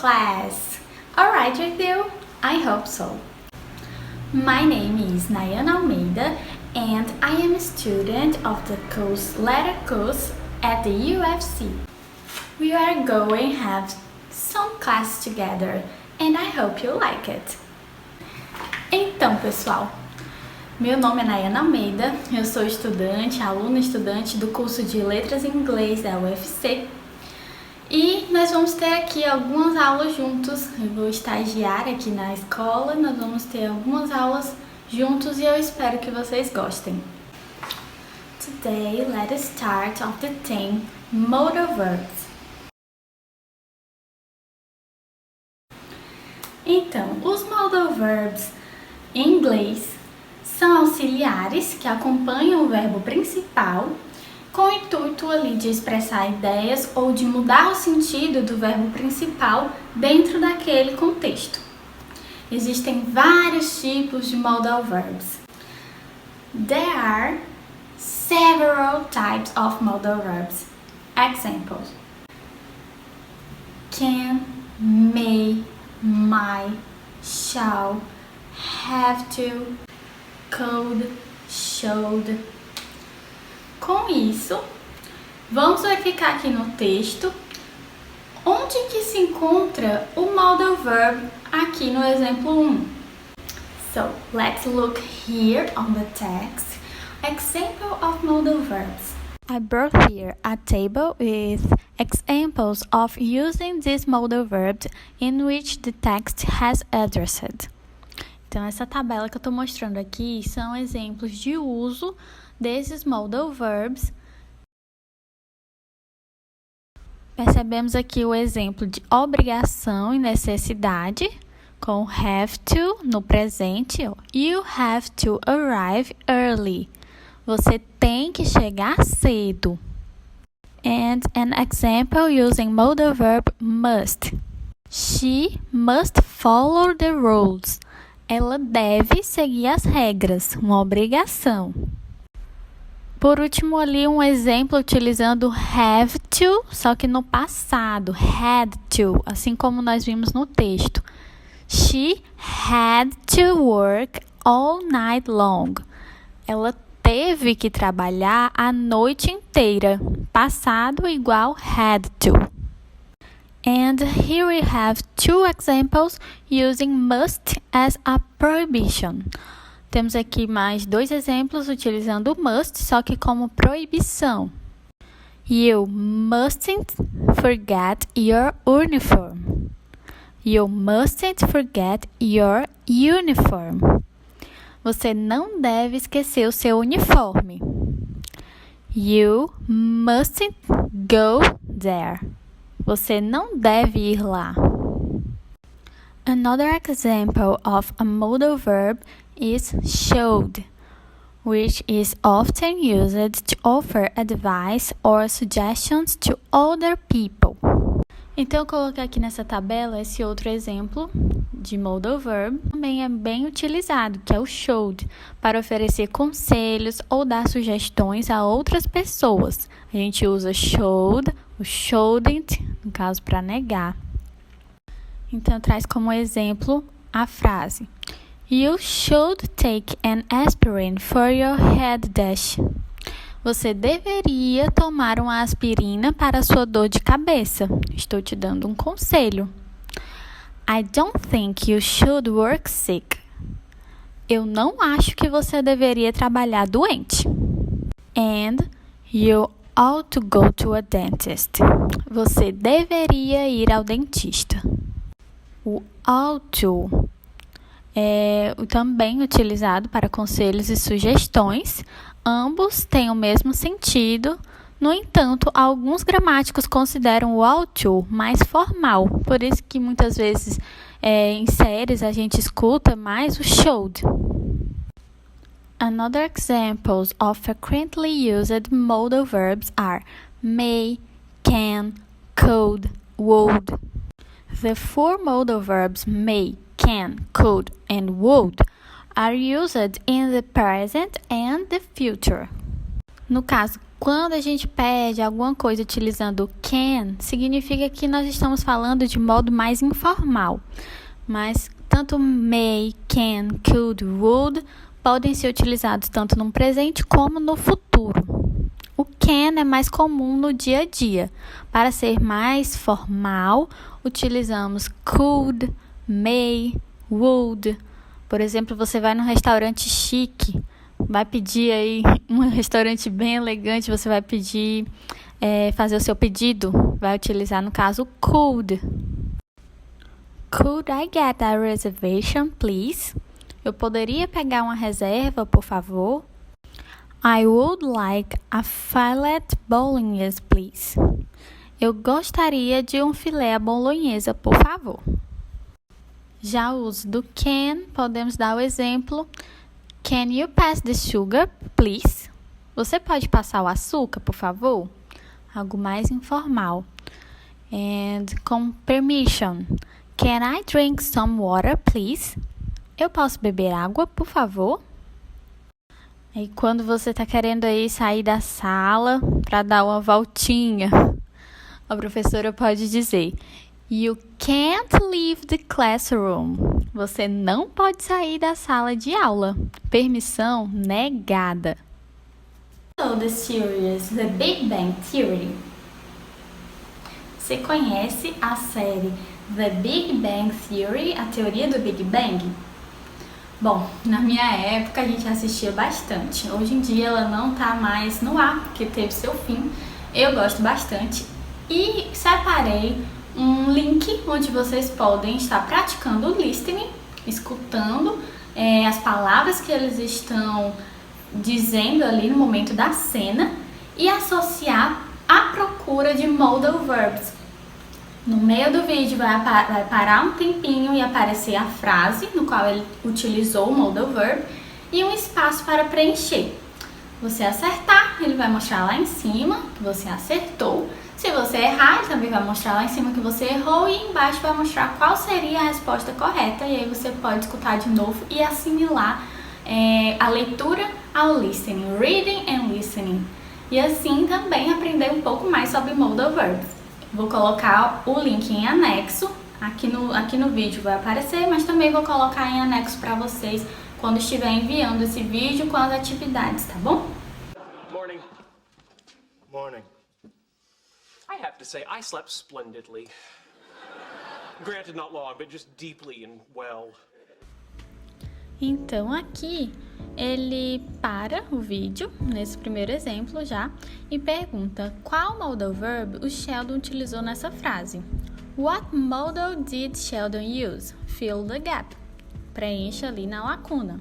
class! Alright with you? I hope so. My name is Nayana Almeida and I am a student of the course Letter Course at the UFC. We are going to have some class together and I hope you like it. Então, pessoal, meu nome é Nayana Almeida, eu sou aluna estudante do curso de Letras em Inglês da UFC. E nós vamos ter aqui algumas aulas juntos. Eu vou estagiar aqui na escola, nós vamos ter algumas aulas juntos e eu espero que vocês gostem. Today, let us start off the theme modal verbs. Então, os modal verbs em inglês são auxiliares que acompanham o verbo principal com o intuito ali de expressar ideias ou de mudar o sentido do verbo principal dentro daquele contexto. Existem vários tipos de modal verbs. There are several types of modal verbs. Examples: can, may, might, shall, have to, could, should. Com isso, vamos verificar aqui no texto onde que se encontra o modal verb aqui no exemplo 1. So, let's look here on the text. Example of modal verbs. I brought here a table with examples of using this modal verb in which the text has addressed. Então, essa tabela que eu estou mostrando aqui são exemplos de uso desses modal verbs. Percebemos aqui o exemplo de obrigação e necessidade, com have to no presente. You have to arrive early. Você tem que chegar cedo. And an example using modal verb must. She must follow the rules. Ela deve seguir as regras, uma obrigação. Por último, ali um exemplo utilizando have to, só que no passado, had to, assim como nós vimos no texto. She had to work all night long. Ela teve que trabalhar a noite inteira. Passado igual had to. And here we have two examples using must as a prohibition. Temos aqui mais dois exemplos utilizando must, só que como proibição. You mustn't forget your uniform. You mustn't forget your uniform. Você não deve esquecer o seu uniforme. You mustn't go there. Você não deve ir lá. Another example of a modal verb is should, which is often used to offer advice or suggestions to other people. Então, eu coloquei aqui nessa tabela esse outro exemplo de modal verb. Também é bem utilizado, que é o should, para oferecer conselhos ou dar sugestões a outras pessoas. A gente usa should, o shouldn't, no caso, para negar. Então, traz como exemplo a frase: You should take an aspirin for your headache. Você deveria tomar uma aspirina para a sua dor de cabeça. Estou te dando um conselho. I don't think you should work sick. Eu não acho que você deveria trabalhar doente. And you ought to go to a dentist. Você deveria ir ao dentista. O ought to é também utilizado para conselhos e sugestões. Ambos têm o mesmo sentido. No entanto, alguns gramáticos consideram o ought to mais formal. Por isso que muitas vezes em séries a gente escuta mais o should. Another examples of frequently used modal verbs are may, can, could, would. The four modal verbs may, can, could, and would are used in the present and the future. No caso Quando a gente pede alguma coisa utilizando can, significa que nós estamos falando de modo mais informal. Mas tanto may, can, could, would podem ser utilizados tanto no presente como no futuro. O can é mais comum no dia a dia. Para ser mais formal, utilizamos could, may, would. Por exemplo, você vai num restaurante chique, vai pedir aí um restaurante bem elegante, você vai pedir, fazer o seu pedido, vai utilizar no caso could. Could I get a reservation, please? Eu poderia pegar uma reserva, por favor? I would like a filet bolognese, please. Eu gostaria de um filé à bolonhesa, por favor. Já o uso do can, podemos dar o exemplo: Can you pass the sugar, please? Você pode passar o açúcar, por favor? Algo mais informal. And com permission. Can I drink some water, please? Eu posso beber água, por favor? E quando você está querendo aí sair da sala para dar uma voltinha, a professora pode dizer: You can't leave the classroom. Você não pode sair da sala de aula. Permissão negada. So the series The Big Bang Theory. Você conhece a série The Big Bang Theory, a teoria do Big Bang? Bom, na minha época a gente assistia bastante. Hoje em dia ela não está mais no ar, porque teve seu fim. Eu gosto bastante e separei um link onde vocês podem estar praticando o listening, escutando as palavras que eles estão dizendo ali no momento da cena e associar a procura de modal verbs. No meio do vídeo vai parar um tempinho e aparecer a frase no qual ele utilizou o modal verb e um espaço para preencher. Você acertar, ele vai mostrar lá em cima que você acertou. Se você errar, ele também vai mostrar lá em cima que você errou e embaixo vai mostrar qual seria a resposta correta. E aí você pode escutar de novo e assimilar a leitura ao listening, reading and listening. E assim também aprender um pouco mais sobre modal verbs. Vou colocar o link em anexo, aqui no vídeo vai aparecer, mas também vou colocar em anexo para vocês quando estiver enviando esse vídeo com as atividades, tá bom? Morning. Morning. I have to say, I slept splendidly. Granted, not long, but just deeply and well. Então aqui ele para o vídeo, nesse primeiro exemplo já, e pergunta qual modal verb o Sheldon utilizou nessa frase. What modal did Sheldon use? Fill the gap. Preencha ali na lacuna.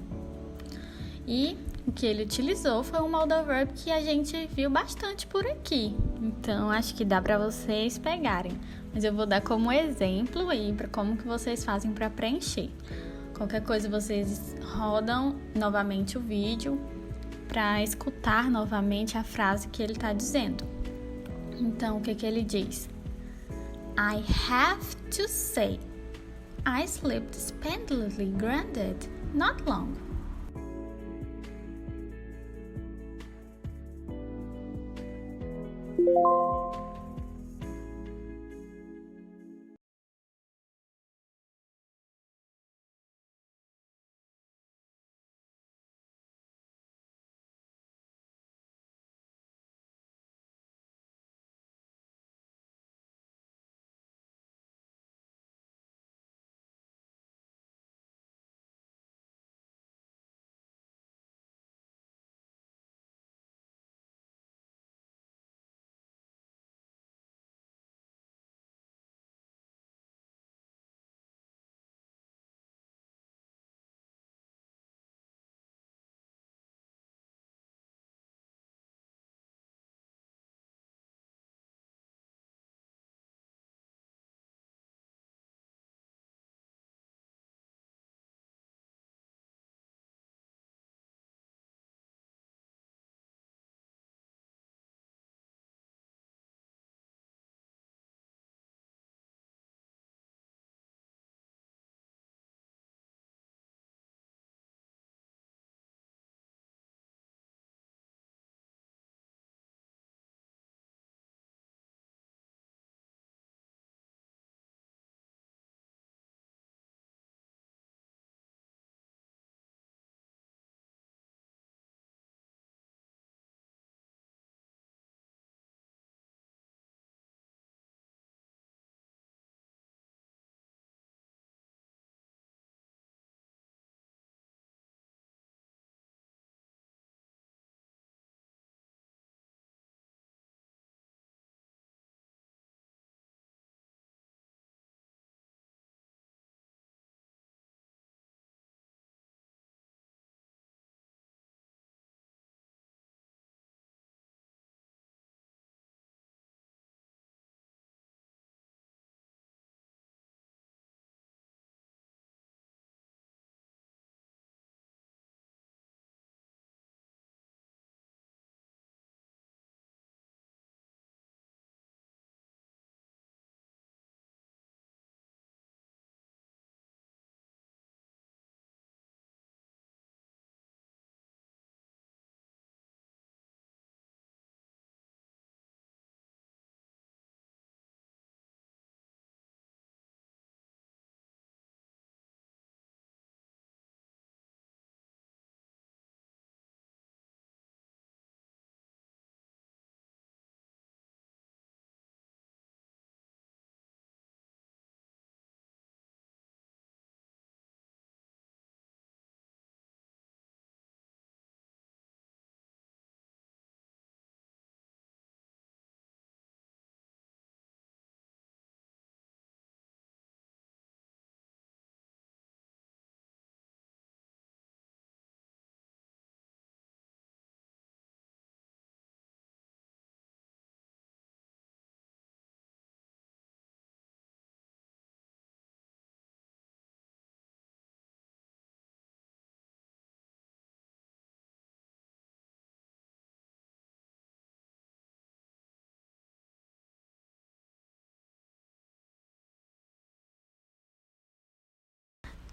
E o que ele utilizou foi um modal verb que a gente viu bastante por aqui. Então, acho que dá para vocês pegarem. Mas eu vou dar como exemplo aí para como que vocês fazem para preencher. Qualquer coisa, vocês rodam novamente o vídeo para escutar novamente a frase que ele está dizendo. Então, o que ele diz? I have to say, I slept splendidly, granted, not long.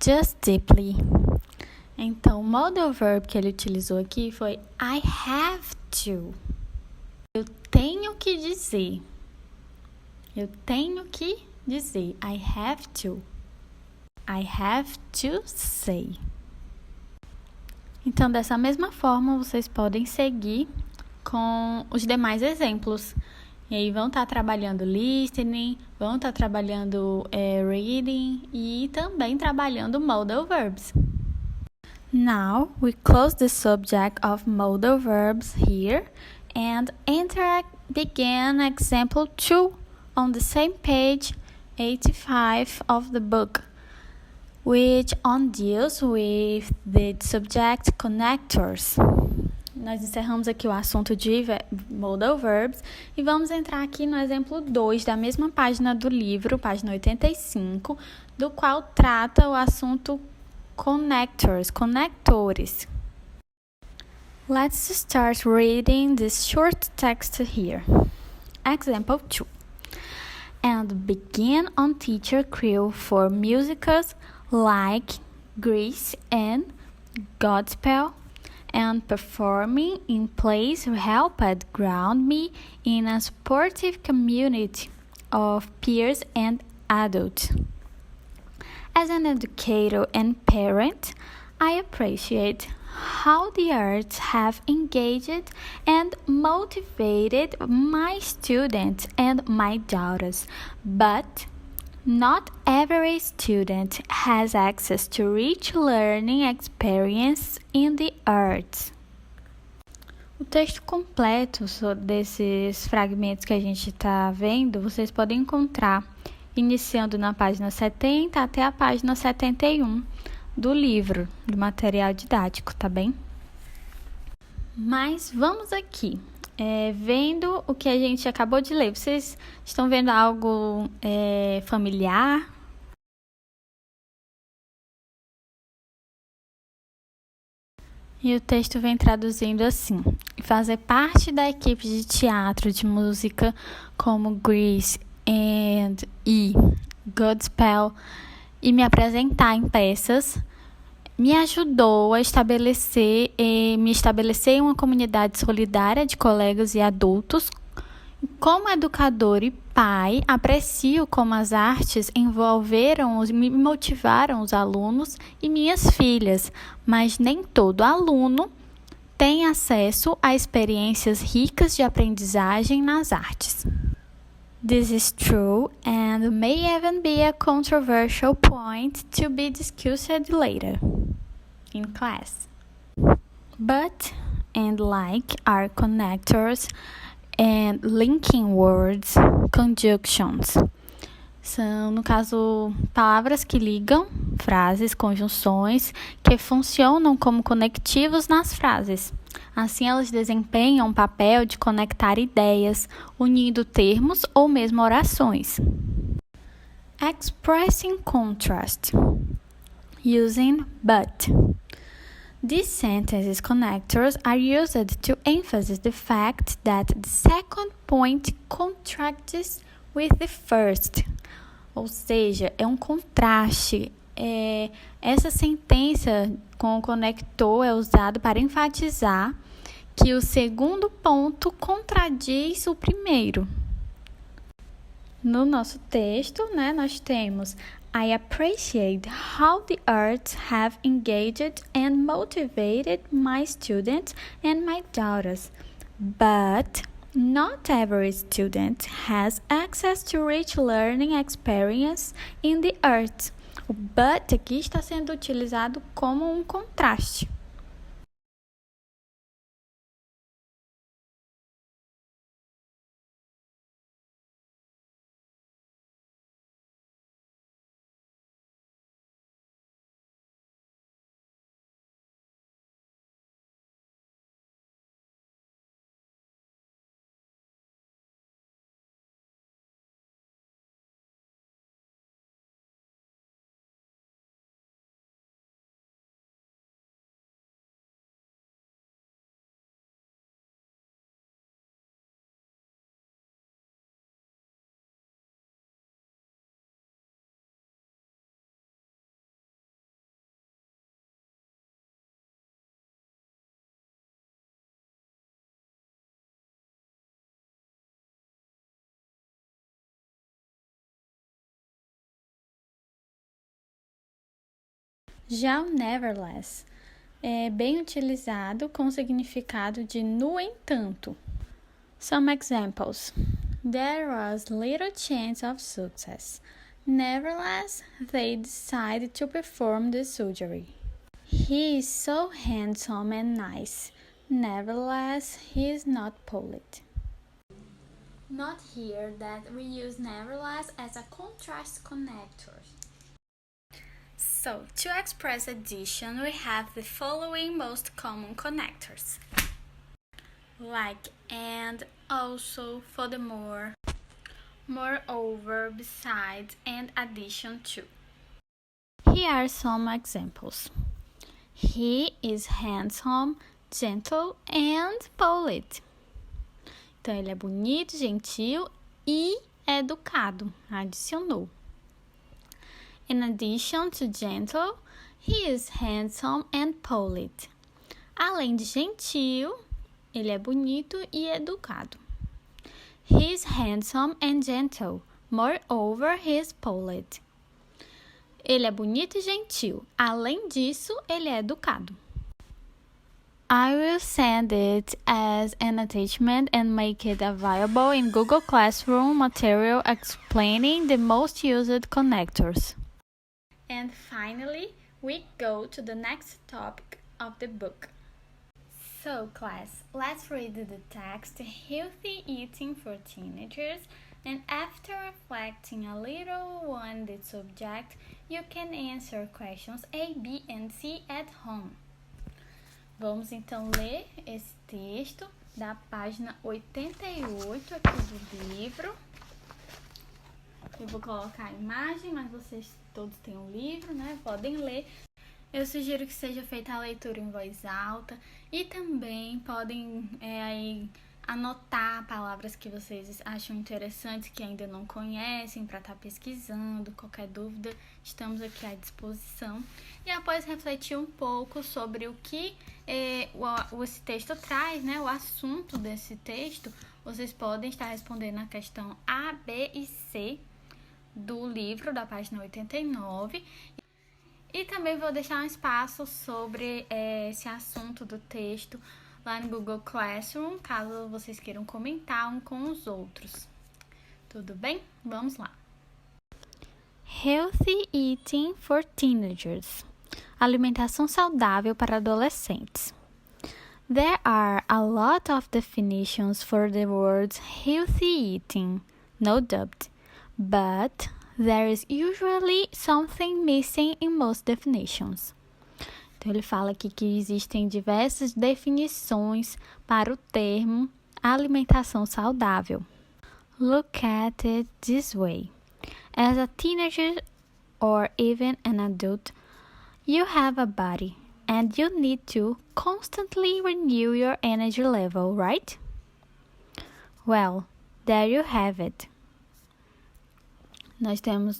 just deeply. Então, o modal verb que ele utilizou aqui foi I have to. Eu tenho que dizer. Eu tenho que dizer. I have to. I have to say. Então, dessa mesma forma, vocês podem seguir com os demais exemplos. E aí vão estar trabalhando listening, vão estar trabalhando reading e também trabalhando modal verbs. Now, we close the subject of modal verbs here and begin example 2 on the same page 85 of the book, which deals with the subject connectors. Nós encerramos aqui o assunto de modal verbs e vamos entrar aqui no exemplo 2 da mesma página do livro, página 85, do qual trata o assunto conectores. Let's start reading this short text here. Example 2. And begin on teacher crew for musicals like Grease and Godspell, and performing in plays helped ground me in a supportive community of peers and adults. As an educator and parent, I appreciate how the arts have engaged and motivated my students and my daughters, but not every student has access to rich learning experience in the arts. O texto completo desses fragmentos que a gente está vendo, vocês podem encontrar iniciando na página 70 até a página 71 do livro, do material didático, tá bem? Mas vamos aqui, vendo o que a gente acabou de ler. Vocês estão vendo algo familiar? E o texto vem traduzindo assim: fazer parte da equipe de teatro, de música como Grease e Godspell e me apresentar em peças me ajudou a me estabelecer em uma comunidade solidária de colegas e adultos. Como educador e pai, aprecio como as artes me motivaram os alunos e minhas filhas, mas nem todo aluno tem acesso a experiências ricas de aprendizagem nas artes. This is true and may even be a controversial point to be discussed later in class. But, and like are connectors and linking words, conjunctions. São, no caso, palavras que ligam, frases, conjunções, que funcionam como conectivos nas frases. Assim, elas desempenham um papel de conectar ideias, unindo termos ou mesmo orações. Expressing contrast. Using but. These sentences connectors are used to emphasize the fact that the second point contrasts with the first. Ou seja, é um contraste. Essa sentença com o conector é usado para enfatizar que o segundo ponto contradiz o primeiro. No nosso texto, nós temos I appreciate how the arts have engaged and motivated my students and my daughters, but not every student has access to rich learning experience in the arts. O but aqui está sendo utilizado como um contraste. Já o nevertheless é bem utilizado com o significado de no entanto. Some examples. There was little chance of success. Nevertheless, they decided to perform the surgery. He is so handsome and nice. Nevertheless, he is not polite. Note here that we use nevertheless as a contrast connector. So, to express addition, we have the following most common connectors. Like and, also, furthermore, moreover, besides, and addition to. Here are some examples. He is handsome, gentle, and polite. Então, ele é bonito, gentil e educado. Adicionou. In addition to gentle, he is handsome and polite. Além de gentil, ele é bonito e educado. He is handsome and gentle. Moreover, he is polite. Ele é bonito e gentil. Além disso, ele é educado. I will send it as an attachment and make it available in Google Classroom material explaining the most used connectors. And finally, we go to the next topic of the book. So, class, let's read the text Healthy Eating for Teenagers, and after reflecting a little on the subject, you can answer questions A, B, and C at home. Vamos então ler esse texto da página 88 aqui do livro. Eu vou colocar a imagem, mas vocês todos têm um livro, né? Podem ler. Eu sugiro que seja feita a leitura em voz alta e também podem aí anotar palavras que vocês acham interessantes, que ainda não conhecem, para estar pesquisando. Qualquer dúvida, estamos aqui à disposição. E após refletir um pouco sobre o que esse texto traz, né, o assunto desse texto, vocês podem estar respondendo a questão A, B e C do livro, da página 89. E também vou deixar um espaço sobre esse assunto do texto lá no Google Classroom, caso vocês queiram comentar um com os outros. Tudo bem? Vamos lá. Healthy Eating for Teenagers. Alimentação saudável para adolescentes. There are a lot of definitions for the words healthy eating, no doubt, but there is usually something missing in most definitions. Então, ele fala aqui que existem diversas definições para o termo alimentação saudável. Look at it this way. As a teenager or even an adult, you have a body and you need to constantly renew your energy level, right? Well, there you have it. Nós temos,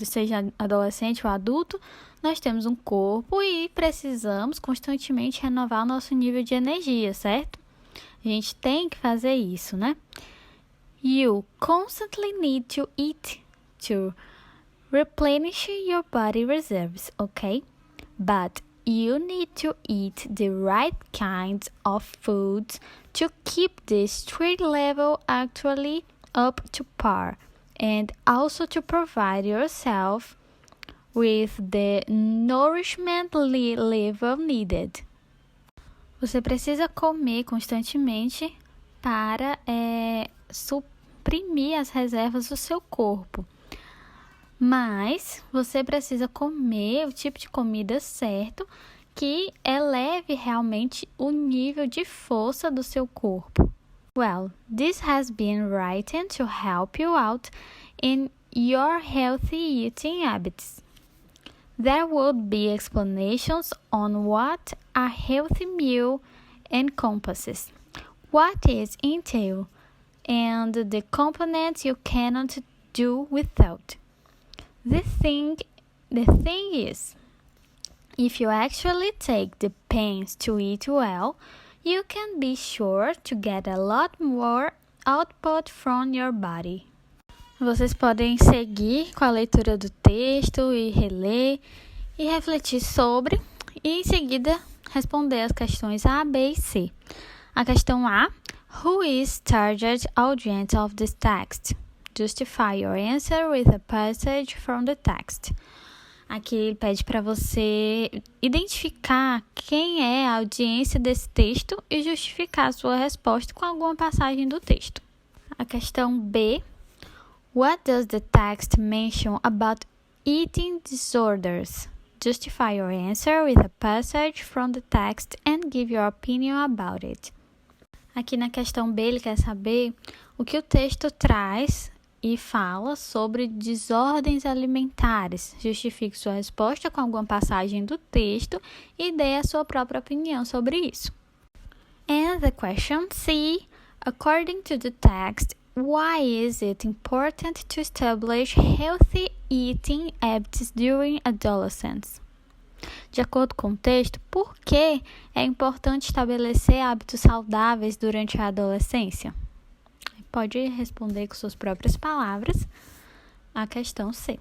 seja adolescente ou adulto, nós temos um corpo e precisamos constantemente renovar o nosso nível de energia, certo? A gente tem que fazer isso, né? You constantly need to eat to replenish your body reserves, okay? But you need to eat the right kinds of foods to keep the stress level actually up to par, and also to provide yourself with the nourishment level needed. Você precisa comer constantemente para suprimir as reservas do seu corpo. Mas você precisa comer o tipo de comida certo que eleve realmente o nível de força do seu corpo. Well, this has been written to help you out in your healthy eating habits. There would be explanations on what a healthy meal encompasses, what it entails, and the components you cannot do without. The thing is, if you actually take the pains to eat well, you can be sure to get a lot more output from your body. Vocês podem seguir com a leitura do texto e reler, e refletir sobre, e em seguida responder as questões A, B e C. A questão A: Who is target audience of this text? Justify your answer with a passage from the text. Aqui ele pede para você identificar quem é a audiência desse texto e justificar a sua resposta com alguma passagem do texto. A questão B: What does the text mention about eating disorders? Justify your answer with a passage from the text and give your opinion about it. Aqui na questão B ele quer saber o que o texto traz e fala sobre desordens alimentares. Justifique sua resposta com alguma passagem do texto e dê a sua própria opinião sobre isso. And the question C: According to the text, why is it important to establish healthy eating habits during adolescence? De acordo com o texto, por que é importante estabelecer hábitos saudáveis durante a adolescência? Pode responder com suas próprias palavras a questão C.